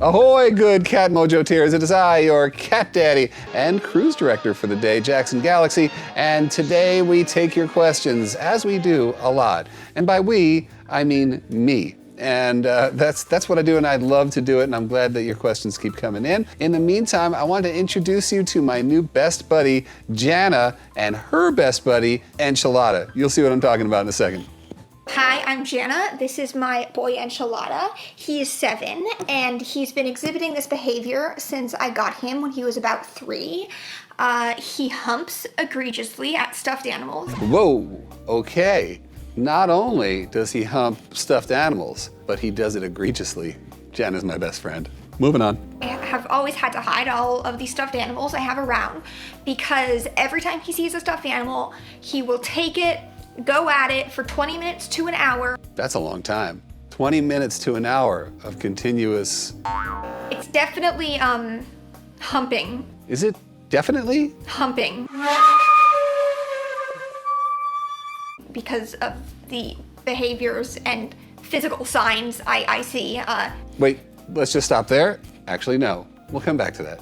Ahoy, good Cat Mojo tears. It is I, your cat daddy and cruise director for the day, Jackson Galaxy. And today we take your questions, as we do a lot. And by we, I mean me. And that's what I do, and I'd love to do it, and I'm glad that your questions keep coming in. In the meantime, I want to introduce you to my new best buddy, Jana, and her best buddy, Enchilada. You'll see what I'm talking about in a second. Hi, I'm Jana. This is my boy Enchilada. He is 7, and he's been exhibiting this behavior since I got him when he was about 3. He humps egregiously at stuffed animals. Whoa, okay. Not only does he hump stuffed animals, but he does it egregiously. Jana's my best friend. Moving on. I have always had to hide all of these stuffed animals I have around because every time he sees a stuffed animal, he will take it, go at it for 20 minutes to an hour. That's a long time. 20 minutes to an hour of continuous... It's definitely, humping. Is it definitely? Humping. Because of the behaviors and physical signs I see. Wait, let's just stop there. Actually, no. We'll come back to that.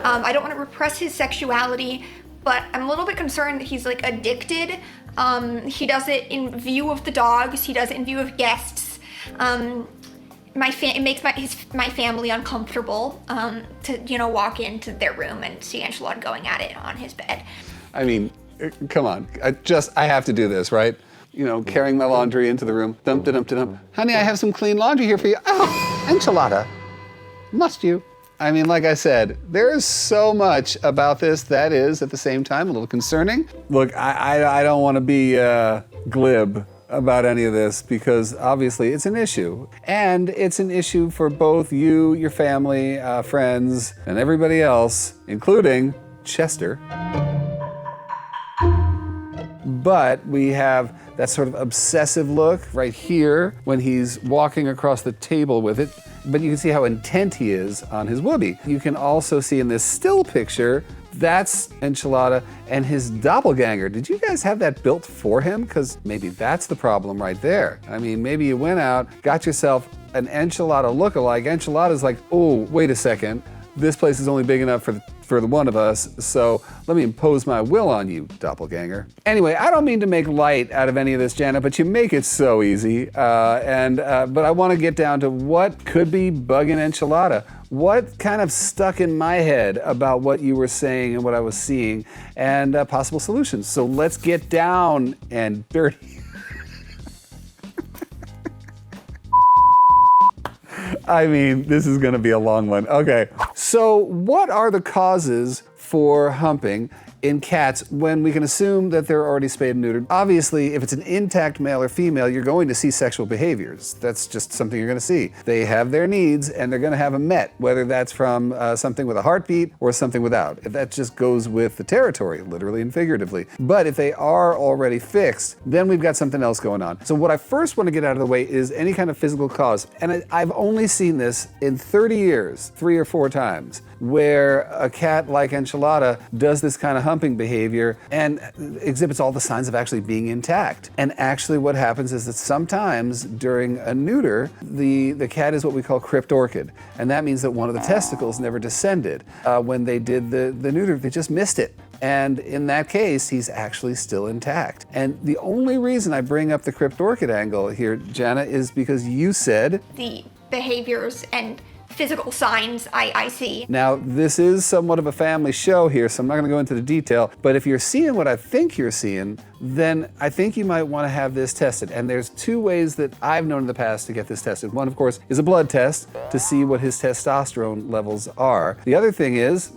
I don't want to repress his sexuality, but I'm a little bit concerned that he's like addicted. He does it in view of the dogs. He does it in view of guests. It makes my family uncomfortable to walk into their room and see Enchilada going at it on his bed. I mean, come on. I have to do this, right? Carrying my laundry into the room. Dump, dump, dump. Honey, I have some clean laundry here for you. Oh, Enchilada. Must you? I mean, like I said, there is so much about this that is, at the same time, a little concerning. Look, I don't want to be glib about any of this because obviously it's an issue. And it's an issue for both you, your family, friends, and everybody else, including Chester. But we have that sort of obsessive look right here when he's walking across the table with it. But you can see how intent he is on his whoopee. You can also see in this still picture, that's Enchilada and his doppelganger. Did you guys have that built for him? Because maybe that's the problem right there. I mean, maybe you went out, got yourself an Enchilada lookalike. Enchilada's like, oh, wait a second. This place is only big enough for the one of us, so let me impose my will on you, doppelganger. Anyway, I don't mean to make light out of any of this, Jana, but you make it so easy. But I want to get down to what could be bugging Enchilada. What kind of stuck in my head about what you were saying and what I was seeing, and possible solutions. So let's get down and dirty. I mean, this is going to be a long one. Okay, so what are the causes for humping in cats when we can assume that they're already spayed and neutered? Obviously, if it's an intact male or female, you're going to see sexual behaviors. That's just something you're going to see. They have their needs and they're going to have them met, whether that's from something with a heartbeat or something without. That just goes with the territory, literally and figuratively. But if they are already fixed, then we've got something else going on. So what I first want to get out of the way is any kind of physical cause. And I've only seen this in 30 years, 3 or 4 times, where a cat like Enchilada does this kind of humping behavior and exhibits all the signs of actually being intact. And actually what happens is that sometimes during a neuter, the cat is what we call cryptorchid. And that means that one of the testicles never descended. When they did the neuter, they just missed it. And in that case, he's actually still intact. And the only reason I bring up the cryptorchid angle here, Jana, is because you said the behaviors and physical signs I see. Now, this is somewhat of a family show here, so I'm not going to go into the detail, but if you're seeing what I think you're seeing, then I think you might want to have this tested. And there's 2 ways that I've known in the past to get this tested. One, of course, is a blood test to see what his testosterone levels are. The other thing is,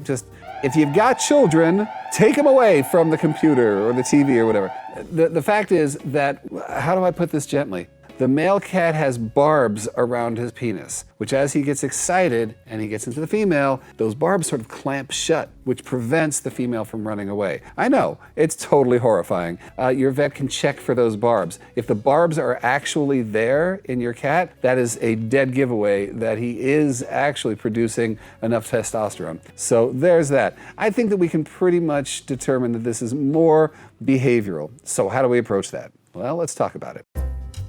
just if you've got children, take them away from the computer or the TV or whatever. The fact is that, how do I put this gently? The male cat has barbs around his penis, which as he gets excited and he gets into the female, those barbs sort of clamp shut, which prevents the female from running away. I know, it's totally horrifying. Your vet can check for those barbs. If the barbs are actually there in your cat, that is a dead giveaway that he is actually producing enough testosterone. So there's that. I think that we can pretty much determine that this is more behavioral. So how do we approach that? Well, let's talk about it.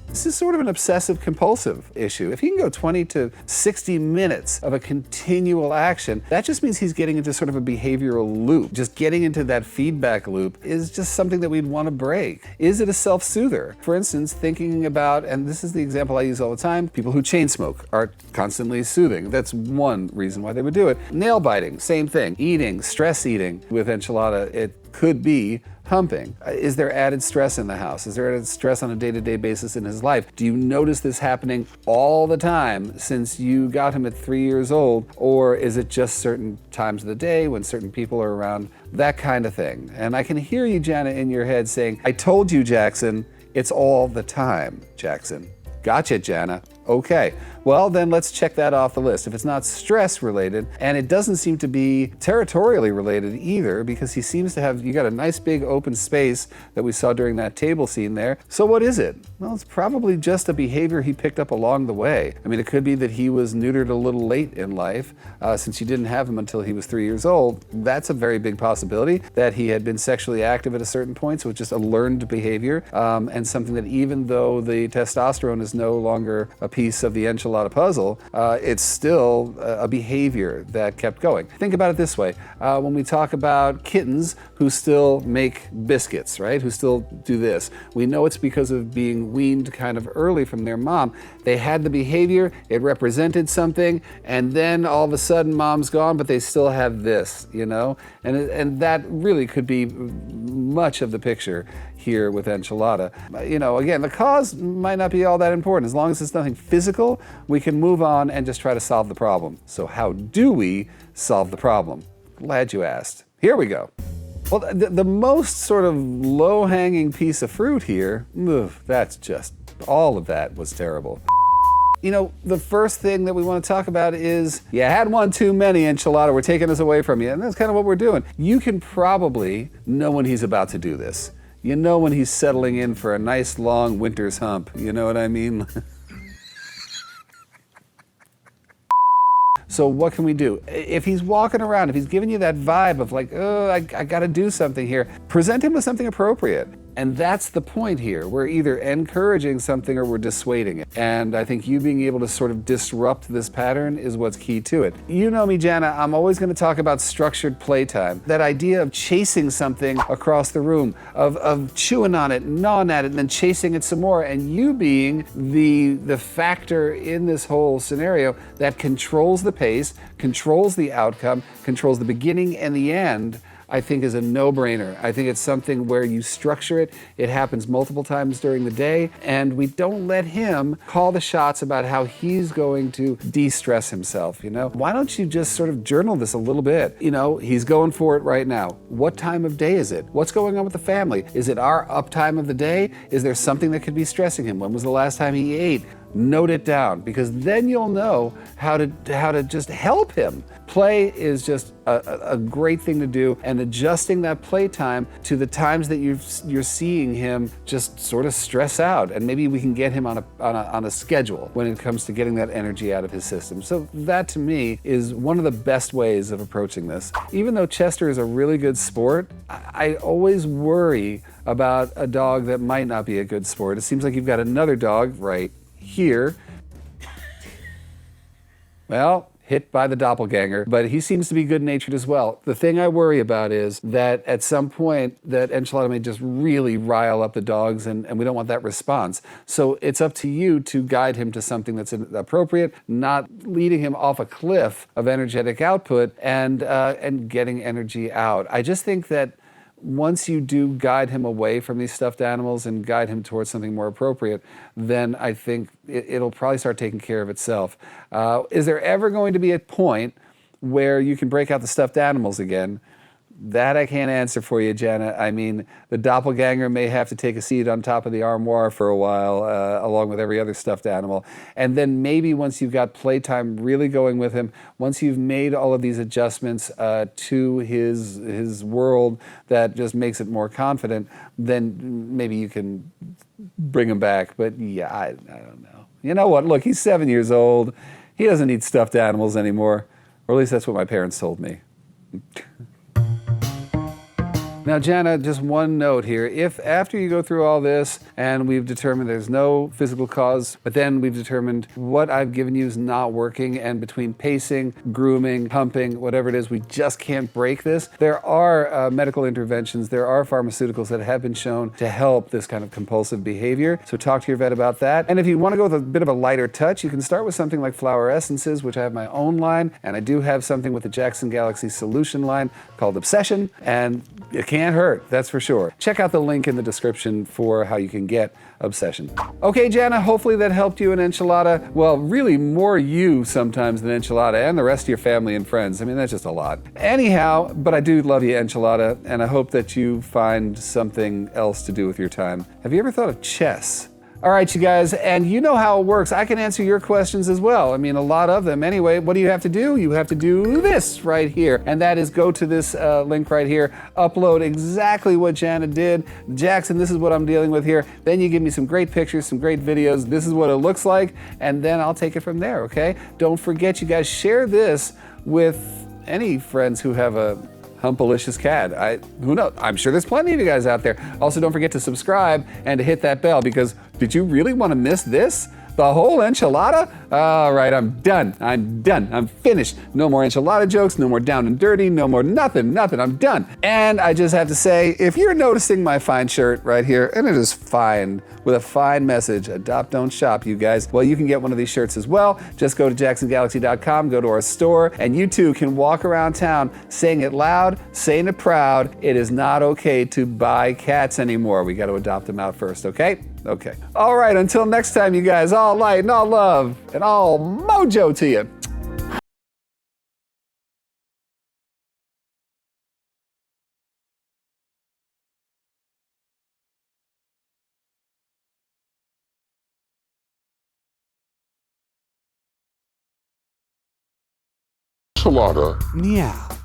This is sort of an obsessive compulsive issue. If he can go 20 to 60 minutes of a continual action, that just means he's getting into sort of a behavioral loop. Just getting into that feedback loop is just something that we'd want to break. Is it a self-soother? For instance, thinking about, and this is the example I use all the time, people who chain smoke are constantly soothing. That's one reason why they would do it. Nail biting, same thing. Eating, stress eating with Enchilada, it could be humping. Is there added stress in the house? Is there added stress on a day-to-day basis in his life? Do you notice this happening all the time since you got him at 3 years old? Or is it just certain times of the day when certain people are around? That kind of thing. And I can hear you, Jana, in your head saying, I told you, Jackson, it's all the time, Jackson. Gotcha, Jana. Okay. Well, then let's check that off the list. If it's not stress related, and it doesn't seem to be territorially related either, because he seems to have, you got a nice big open space that we saw during that table scene there. So what is it? Well, it's probably just a behavior he picked up along the way. I mean, it could be that he was neutered a little late in life, since you didn't have him until he was 3 years old. That's a very big possibility, that he had been sexually active at a certain point, so it's just a learned behavior, and something that even though the testosterone is no longer a piece of the enchilada puzzle, it's still a behavior that kept going. Think about it this way. When we talk about kittens who still make biscuits, right? Who still do this. We know it's because of being weaned kind of early from their mom. They had the behavior, it represented something, and then all of a sudden mom's gone, but they still have this, you know? And that really could be much of the picture here with Enchilada. You know, again, the cause might not be all that important. As long as it's nothing physical, we can move on and just try to solve the problem. So how do we solve the problem? Glad you asked. Here we go. Well, the most sort of low-hanging piece of fruit here, that's just, all of that was terrible. You know, the first thing that we want to talk about is, you had one too many, Enchilada, we're taking this away from you. And that's kind of what we're doing. You can probably know when he's about to do this. You know when he's settling in for a nice long winter's hump. You know what I mean? So what can we do? If he's walking around, if he's giving you that vibe of like, oh, I got to do something here, present him with something appropriate. And that's the point here. We're either encouraging something or we're dissuading it. And I think you being able to sort of disrupt this pattern is what's key to it. You know me, Jana, I'm always going to talk about structured playtime. That idea of chasing something across the room, of chewing on it, gnawing at it, and then chasing it some more. And you being the factor in this whole scenario that controls the pace, controls the outcome, controls the beginning and the end, I think is a no-brainer. I think it's something where you structure it, it happens multiple times during the day, and we don't let him call the shots about how he's going to de-stress himself, you know? Why don't you just sort of journal this a little bit? You know, he's going for it right now. What time of day is it? What's going on with the family? Is it our uptime of the day? Is there something that could be stressing him? When was the last time he ate? Note it down, because then you'll know how to just help him. Play is just a great thing to do, and adjusting that playtime to the times that you're seeing him just sort of stress out, and maybe we can get him on a schedule when it comes to getting that energy out of his system. So that to me is one of the best ways of approaching this. Even though Chester is a really good sport, I always worry about a dog that might not be a good sport. It seems like you've got another dog right here. Well, hit by the doppelganger, but he seems to be good-natured as well. The thing I worry about is that at some point that Enchilada may just really rile up the dogs, and we don't want that response. So it's up to you to guide him to something that's appropriate, not leading him off a cliff of energetic output and getting energy out. I just think that once you do guide him away from these stuffed animals and guide him towards something more appropriate, then I think it'll probably start taking care of itself. Is there ever going to be a point where you can break out the stuffed animals again? That I can't answer for you, Jana. I mean, the doppelganger may have to take a seat on top of the armoire for a while, along with every other stuffed animal. And then maybe once you've got playtime really going with him, once you've made all of these adjustments to his world that just makes it more confident, then maybe you can bring him back. But yeah, I don't know. You know what? Look, he's 7 years old. He doesn't need stuffed animals anymore. Or at least that's what my parents told me. Now, Jana, just one note here. If after you go through all this and we've determined there's no physical cause, but then we've determined what I've given you is not working, and between pacing, grooming, humping, whatever it is, we just can't break this, there are medical interventions, there are pharmaceuticals that have been shown to help this kind of compulsive behavior. So talk to your vet about that. And if you want to go with a bit of a lighter touch, you can start with something like flower essences, which I have my own line, and I do have something with the Jackson Galaxy Solution line called Obsession, and it can't hurt, that's for sure. Check out the link in the description for how you can get Obsession. Okay, Jana, hopefully that helped you in Enchilada. Well, really more you sometimes than Enchilada, and the rest of your family and friends. I mean, that's just a lot. Anyhow, but I do love you, Enchilada, and I hope that you find something else to do with your time. Have you ever thought of chess? All right, you guys, and you know how it works. I can answer your questions as well. I mean, a lot of them. Anyway, what do you have to do? You have to do this right here, and that is go to this link right here, upload exactly what Jana did. Jackson, this is what I'm dealing with here. Then you give me some great pictures, some great videos. This is what it looks like, and then I'll take it from there, okay? Don't forget, you guys, share this with any friends who have a Humpalicious cat. Who knows? I'm sure there's plenty of you guys out there. Also, don't forget to subscribe and to hit that bell, because did you really want to miss this? The whole enchilada? All right, I'm done. I'm finished. No more enchilada jokes, no more down and dirty, no more nothing. I'm done. And I just have to say, if you're noticing my fine shirt right here, and it is fine, with a fine message, adopt, don't shop, you guys, well, you can get one of these shirts as well. Just go to jacksongalaxy.com, go to our store, and you too can walk around town saying it loud, saying it proud. It is not okay to buy cats anymore. We got to adopt them out first, okay? Okay. All right, until next time, you guys, all light and all love and all mojo to you. Enchilada. Meow.